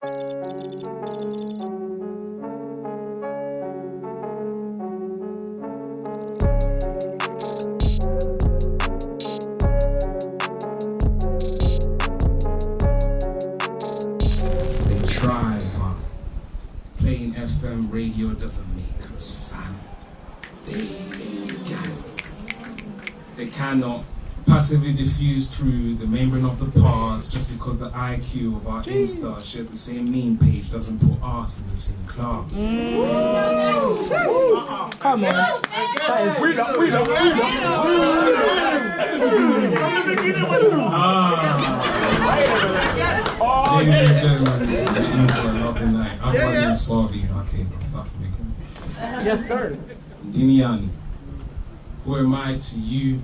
They try, but playing FM radio doesn't make us fam. They gang. They cannot passively diffuse through the membrane of the past just because the IQ of our Insta shares the same meme page doesn't put us in the same class. Come on. That is Ladies and gentlemen, we're in for a lovely night. I'm running Swrthy. Okay, I'll start from again. yes, sir. Diniani, who am I to you?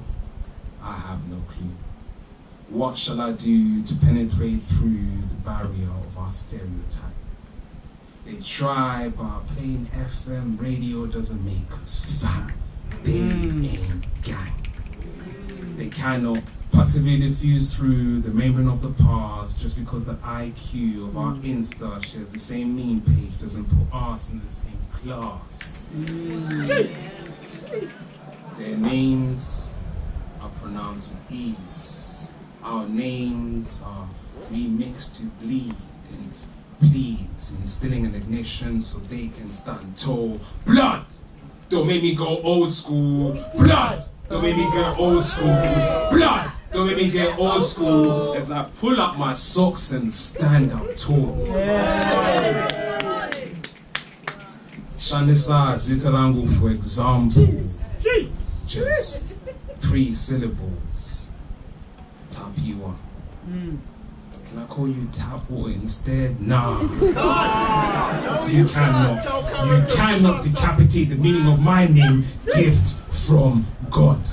I have no clue. What shall I do to penetrate through the barrier of our stereotype? They try, but playing FM radio doesn't make us fam. They ain't gang. They cannot passively diffuse through the membrane of the past just because the IQ of our Insta shares the same meme page doesn't put us in the same class. Their names are pronounced with ease. Our names are remixed to bleed and please, instilling an ignition so they can stand tall. Blood! Don't make me go old school. Blood! Don't make me get old school. Blood! Don't make me get old school. As I pull up my socks and stand up tall. Shanisa Zitarangu, for example. Just 3 syllables. Tapiwa. Can I call you tap water instead? Nah. You cannot decapitate the meaning of my name, gift from God.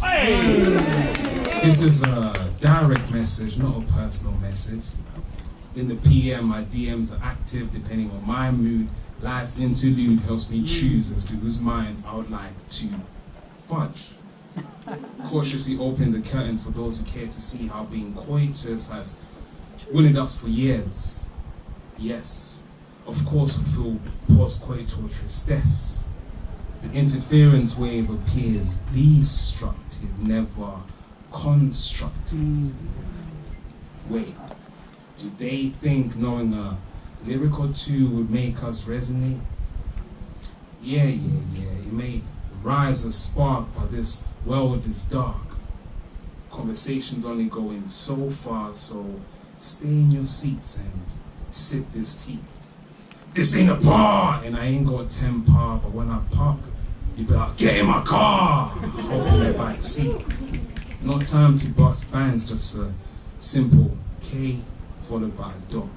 This is a direct message, not a personal message. In the PM, my DMs are active depending on my mood. Life's interlude helps me choose as to whose minds I would like to fudge. Cautiously opening the curtains for those who care to see how being coitus has winning us for years. Yes, of course we feel post-coital tristesse. The interference wave appears destructive, never constructive. Wait, do they think knowing a lyric or two would make us resonate? Yeah, it may rise a spark, but this world is dark. Conversations only going so far, so stay in your seats and sip this tea. This ain't a bar, and I ain't got 10 par, but when I park, you better get in my car. Hop in the back seat. No time to bust bands, just a simple K followed by a dot.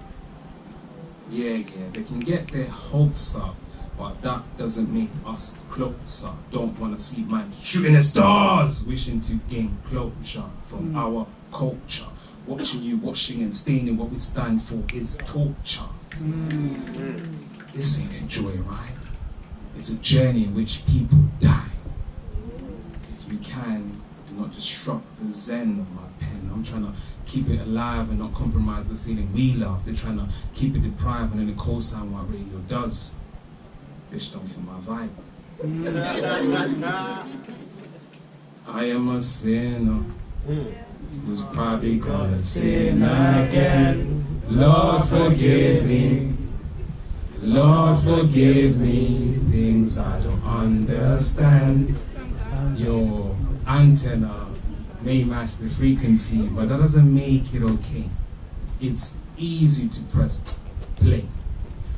Yeah, they can get their hopes up, but that doesn't make us closer. Don't wanna see man shooting the stars, wishing to gain closure from our culture. Watching you washing and staining what we stand for is torture. This ain't a joyride. It's a journey in which people die. If you can, do not disrupt the zen of my pen. I'm trying to keep it alive and not compromise the feeling we love. They're trying to keep it deprived and then it co-sign what radio does. Bitch, don't kill my vibe. I am a sinner who's probably gonna sin again. Lord forgive me. Lord forgive me. Things I don't understand. Your antenna may match the frequency, but that doesn't make it okay. It's easy to press play,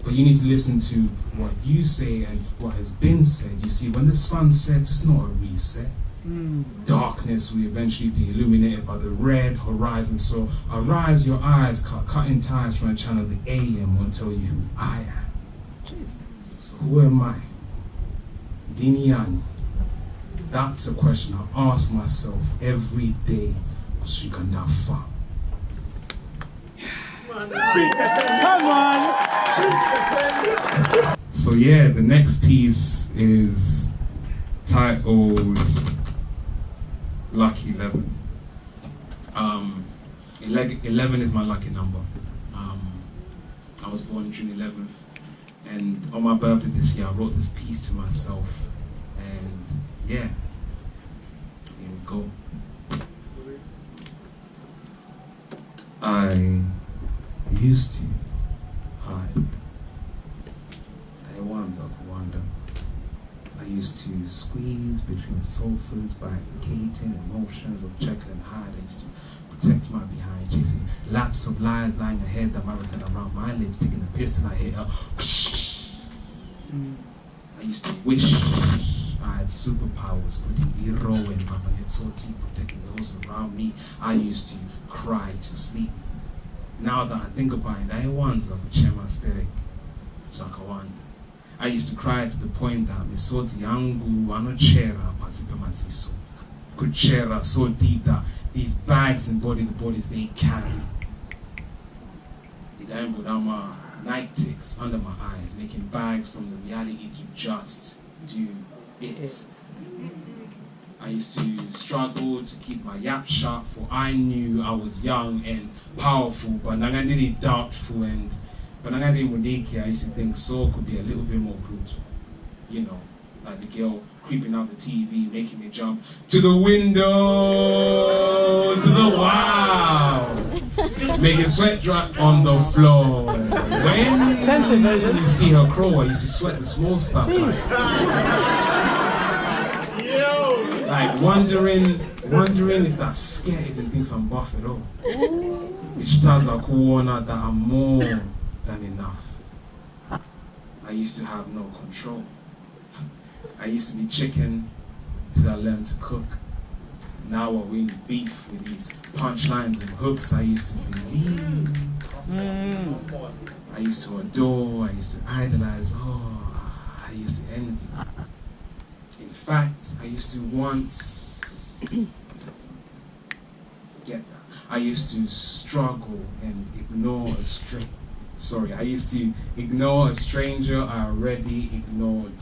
but you need to listen to what you say and what has been said. You see, when the sun sets, it's not a reset. Darkness will eventually be illuminated by the red horizon. So arise your eyes, cutting ties, trying to channel the AM won't tell you who I am. So who am I? Diniani. That's a question I ask myself every day. Sugandafa. Come on. So yeah, the next piece is titled Lucky 11. 11 is my lucky number. I was born June 11th, and on my birthday this year, I wrote this piece to myself, and yeah, here we go. I used to hide. I wonder. I used to squeeze between sofas, bifurcating emotions of Jekyll and Hyde. I used to protect my behind, chasing laps of lies lying ahead, the marathon around my lips, taking a pistol I hit up. I used to wish I had superpowers, putting hero in my Swrthy, protecting those around me. I used to cry to sleep. Now that I think about it, I once of a chema steric, Shakawan. I used to cry to the point that Swrthy yangu anochera pasipe masiso. Could chera so deep that these bags embody the bodies they carry. I put on my night ticks under my eyes, making bags from the reality to just do it. I used to struggle to keep my yap sharp, for I knew I was young and powerful, but I didn't doubtful, and but I used to think Saul could be a little bit more brutal. You know, like the girl creeping out the TV, making me jump to the window, to the wow, making sweat drop on the floor. When you see her crow, I used to sweat the small stuff. Like wondering if that's scared, if it thinks I'm buff at all. It tells our corner that I'm more than enough. I used to have no control. I used to be chicken till I learned to cook. Now we're in beef with these punchlines and hooks. I used to believe. I used to adore. I used to idolize. Oh, I used to envy. In fact, I used to want. Forget that. I used to struggle and ignore a I used to ignore a stranger I already ignored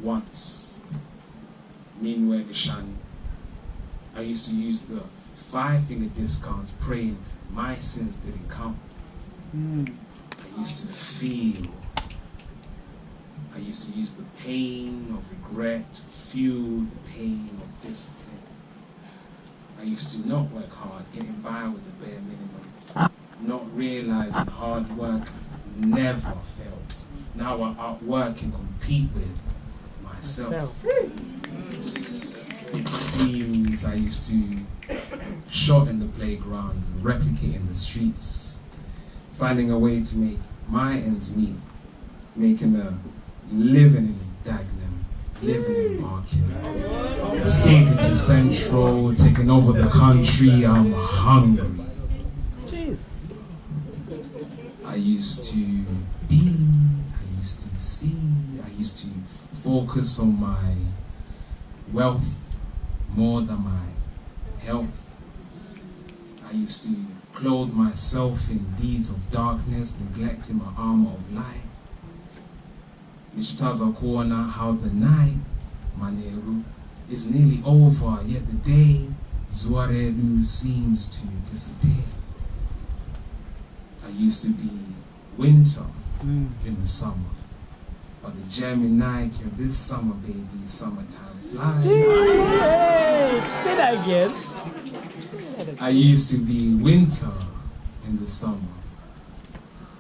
once. Meanwhile, Shani. I used to use the 5-finger discounts, praying my sins didn't count. I used to feel. I used to use the pain of regret to fuel the pain of discipline. I used to not work hard, getting by with the bare minimum, not realizing hard work never fails. Now I outwork and compete with myself. It seems I used to shot in the playground, replicate in the streets, finding a way to make my ends meet, making a living in Dagenham, living in Barking, escaping to Central, taking over the country. I'm hungry. I used to be, I used to see, I used to focus on my wealth more than my health. I used to clothe myself in deeds of darkness, neglecting my armor of light. Nishitaza kuona how the night, Maneru, is nearly over, yet the day, Zuaredu, seems to disappear. I used to be winter in the summer, but the Gemini kept this summer, baby, summertime flying. Say that again. I used to be winter in the summer,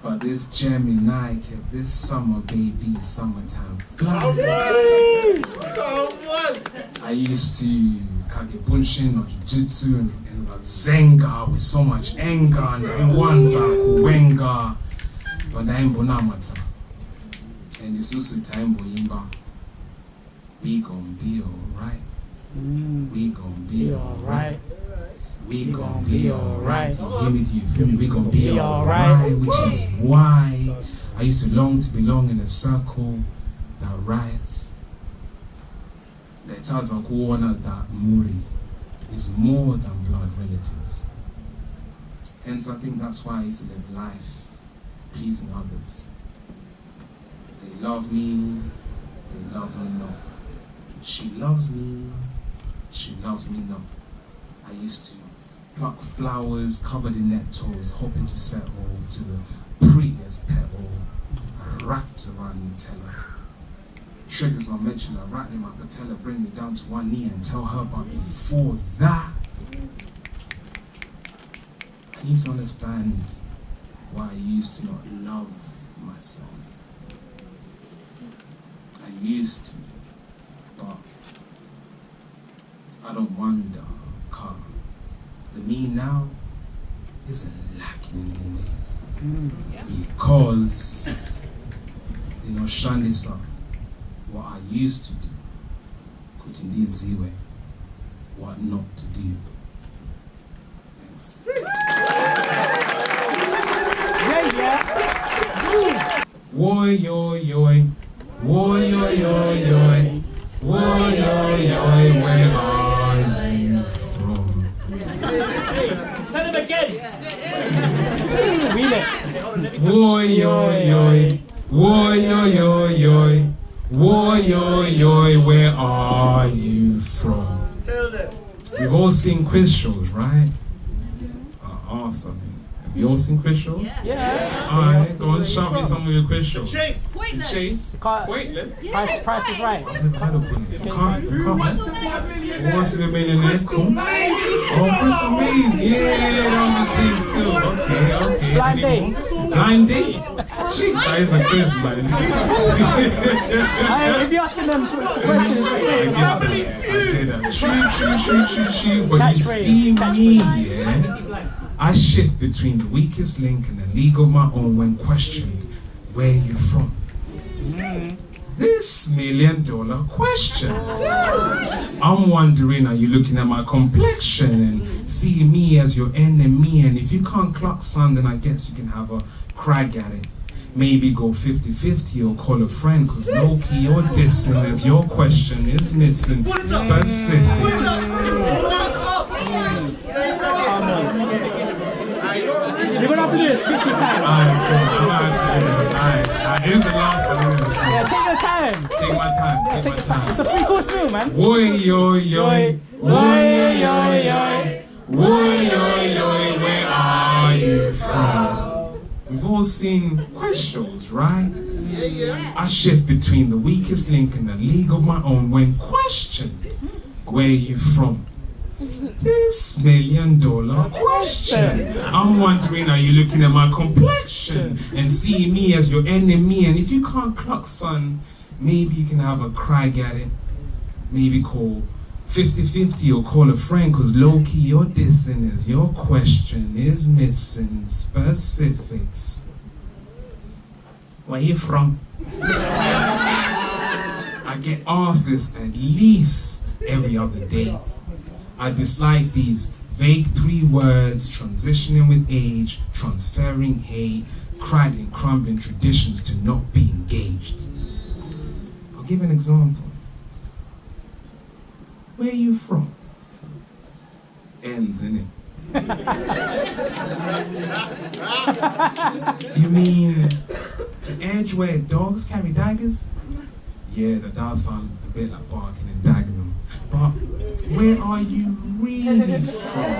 but this Gemini kept this summer, baby, summertime flying. I used to kagebunshin or jujutsu and Zenga with so much anger and Wanza kuwenga, but I'm bonamata. And it's also time boyimba. We gon' be alright. We gon' be alright. We gon' be alright. You hear me? Do you feel me? We gon' be alright. Which is why I used to long to belong in a circle that riots. The child's kuona that muri is more than blood relatives. Hence, I think that's why I used to live life pleasing others. They love me not. She loves me not. I used to pluck flowers covered in nettles, hoping to settle to the pretty as petal, wrapped around Nutella. Triggers my mention, I rattling my patella, bring me down to one knee and tell her, but before that, I need to understand why I used to not love myself. I used to, but I don't wonder, cause the me now isn't lacking anyway. Because, you know, Shandisa, what I used to do, could indeed ziwe, what not to do. Thanks. Woy yo yo, woy yo yo yo, woy yo yo, where are you from? Say it again. Read it. Woy yo yo, woy yo yo yo, woy yo yo, where are you from? We've all seen quiz shows, right? Awesome. Have you all seen quiz shows? Yeah. Alright, go on, shout me some of your quiz shows. Chase. The Chase? Waitlist? Price is right. I've never heard of this. You can't. Who wants to be a millionaire? Cool. Oh, Crystal Maze. Yeah, on the team still. Okay. Blind date. Blind date. Jeez, that is a quiz, man. If you're asking them questions, I did that. True. But you see me, yeah? I shift between the weakest link and a league of my own when questioned, where you from? This $1 million question. I'm wondering, are you looking at my complexion and see me as your enemy? And if you can't clock son, then I guess you can have a crack at it. Maybe go 50-50 or call a friend, cause low-key you're dissing as your question is missing specifics. you're gonna have to do this 50 times. Alright, here's the last one I'm gonna say. Yeah, take your time. Take my time, take my time. It's a 3-course meal, man. Woy yo yo, woy yo yo, woy yo yo, where are you from? We've all seen quiz shows, right? I shift between the weakest link and a league of my own when questioned, where you from? This $1 million question. I'm wondering, are you looking at my complexion and seeing me as your enemy? And if you can't clock, son, maybe you can have a crack at it. Maybe call 50-50 or call a friend, cause low-key you're dissing as your question is missing specifics. Where you from? I get asked this at least every other day. I dislike these vague 3 words, transitioning with age, transferring hate, cradling, crumbling traditions to not be engaged. I'll give an example. Where are you from? Ends, innit? You mean the edge where dogs carry daggers? Yeah, that does sound a bit like barking and dagging. But where are you really from?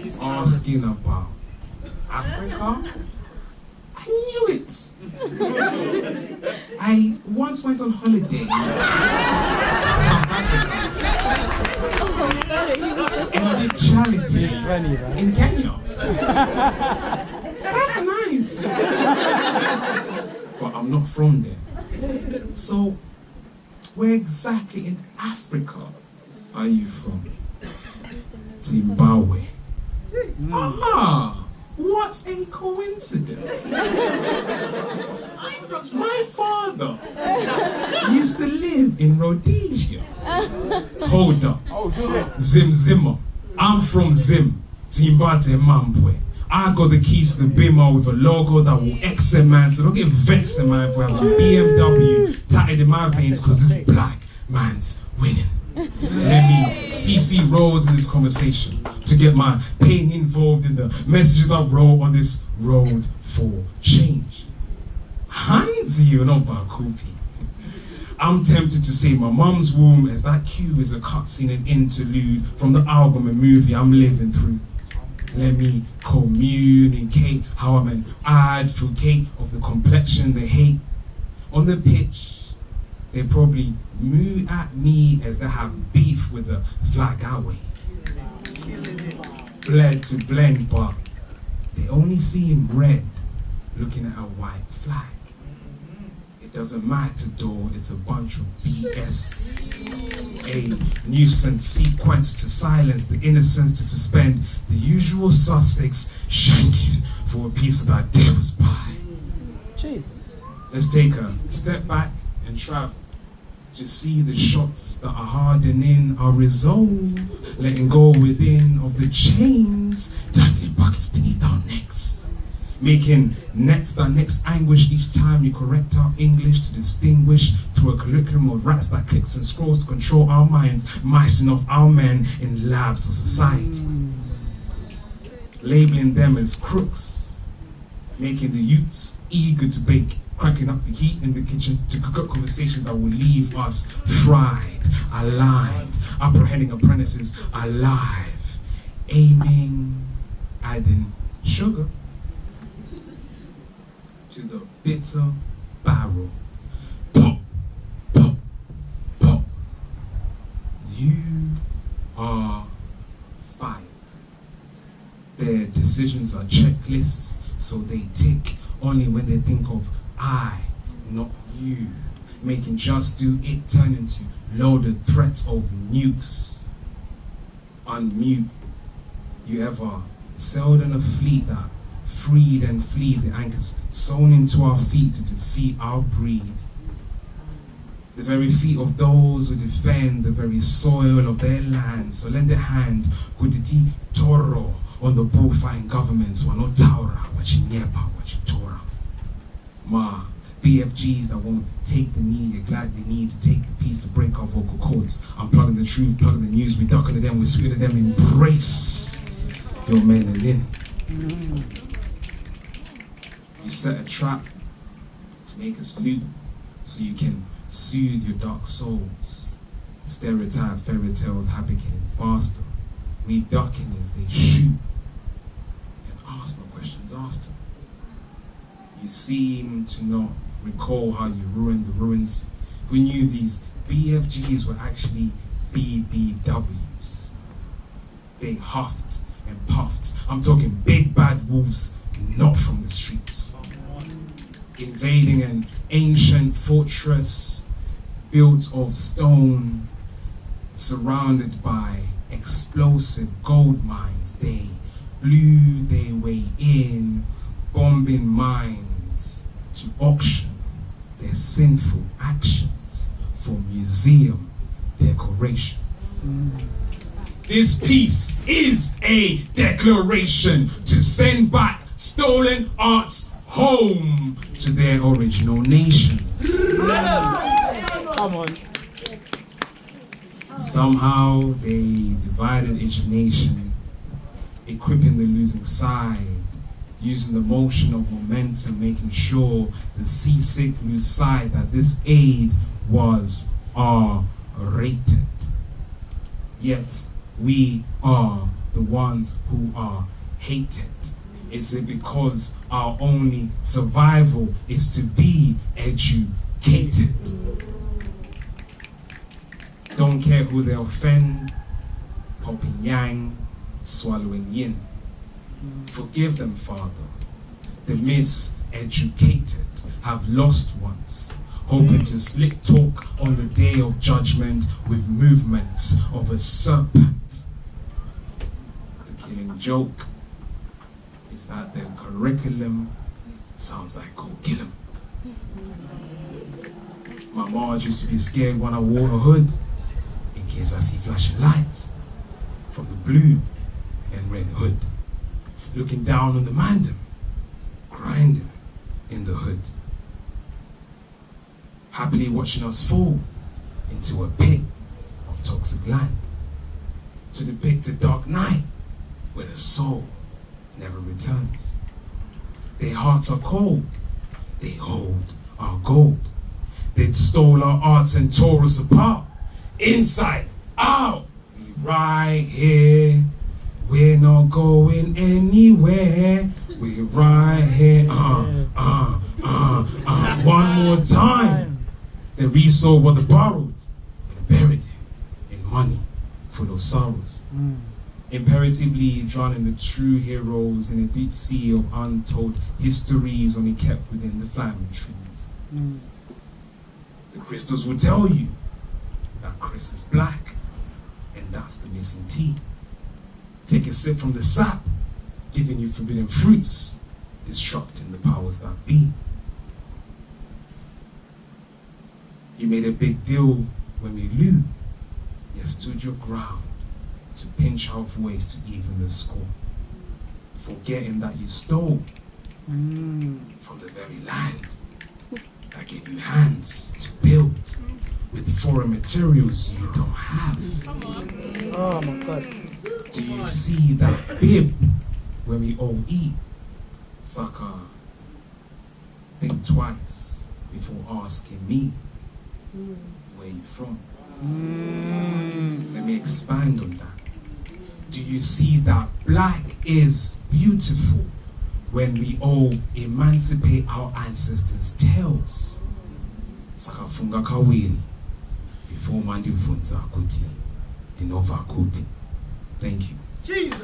He's asking about Africa? I knew it! I once went on holiday in South Africa. And I did charity in Kenya. That's nice! But I'm not from there. So, where exactly in Africa are you from? Zimbabwe. Ah, what a coincidence. My father used to live in Rhodesia. Hold up. Zimmer. I'm from Zim, Zimbabwe Mambwe. I got the keys to the bimmer with a logo that will X a man, so don't get vexed, man, if I have a BMW tatted in my veins, because this black man's winning. Let me CC roads in this conversation to get my pain involved in the messages I wrote on this road for change. Hands you know Vakupi. I'm tempted to say my mum's womb as that cue is a cutscene and interlude from the album and movie I'm living through. Let me communicate how I'm an advocate of the complexion, the hate. On the pitch, they probably moo at me as they have beef with the flag I wave. Bled to blend, but they only see in red looking at a white flag. It doesn't matter though, it's a bunch of BS. A nuisance sequence to silence the innocence, to suspend the usual suspects shanking for a piece of that devil's pie. Jesus. Let's take a step back and travel to see the shots that are hardening our resolve, letting go within of the chains, dangling buckets beneath our necks, making nets that next anguish each time you correct our English to distinguish through a curriculum of rats that clicks and scrolls to control our minds, micing off our men in labs of society, labeling them as crooks, making the youths eager to bake, cranking up the heat in the kitchen to cook up conversation that will leave us fried, aligned, apprehending apprentices alive, aiming, adding sugar to the bitter barrel. Pop, pop, pop. You are fired. Their decisions are checklists, so they tick only when they think of I, not you, making just do it turn into loaded threats of nukes. Unmute. You ever sailed in a fleet that freed and flee the anchors sewn into our feet to defeat our breed? The very feet of those who defend the very soil of their land. So lend a hand, kuditi toro, on the bullfighting governments who are not taura, wachinyepa, wachitora. Ma, BFGs that won't take the knee, you gladly need to take the piece to break our vocal cords. I'm plugging the truth, plugging the news, we ducking to them, we sweeter them, embrace your men and in. You set a trap to make us loot so you can soothe your dark souls. Stereotype fairy tales happy getting faster. We ducking as they shoot and ask no questions after. You seem to not recall how you ruined the ruins. Who knew these BFGs were actually BBWs? They huffed and puffed. I'm talking big bad wolves, not from the streets. Invading an ancient fortress built of stone, surrounded by explosive gold mines. They blew their way in, bombing mines to auction their sinful actions for museum decoration. This piece is a declaration to send back stolen arts home to their original nations. Come on. Somehow they divided each nation, equipping the losing side, using the motion of momentum, making sure the seasick lose sight that this aid was R-rated. Yet we are the ones who are hated. Is it because our only survival is to be educated? Don't care who they offend, popping yang, swallowing yin. Forgive them, Father. The miseducated have lost ones, hoping to slick talk on the day of judgment with movements of a serpent. The killing joke is that their curriculum sounds like go kill 'em. My mom used to be scared when I wore a hood, in case I see flashing lights from the blue and red hood, looking down on the mandem, grinding in the hood, happily watching us fall into a pit of toxic land, to depict a dark night where the soul never returns. Their hearts are cold, they hold our gold. They stole our arts and tore us apart, inside out. We right here We're not going anywhere. We're right here. One more time. They resold what they borrowed and buried it in money full of sorrows. Imperatively drowning the true heroes in a deep sea of untold histories only kept within the flaming trees. The crystals will tell you that Chris is black, and that's the missing tea. Take a sip from the sap, giving you forbidden fruits, disrupting the powers that be. You made a big deal when we knew you stood your ground to pinch our voice to even the score, forgetting that you stole from the very land that gave you hands to build with foreign materials you don't have. Oh my God. Do you see that bib when we all eat? Sucker, think twice before asking me where you from. Let me expand on that. Do you see that black is beautiful when we all emancipate our ancestors' tales? Saka funga kawiri before mandi funza kuti dinova kuti. Thank you. Jesus.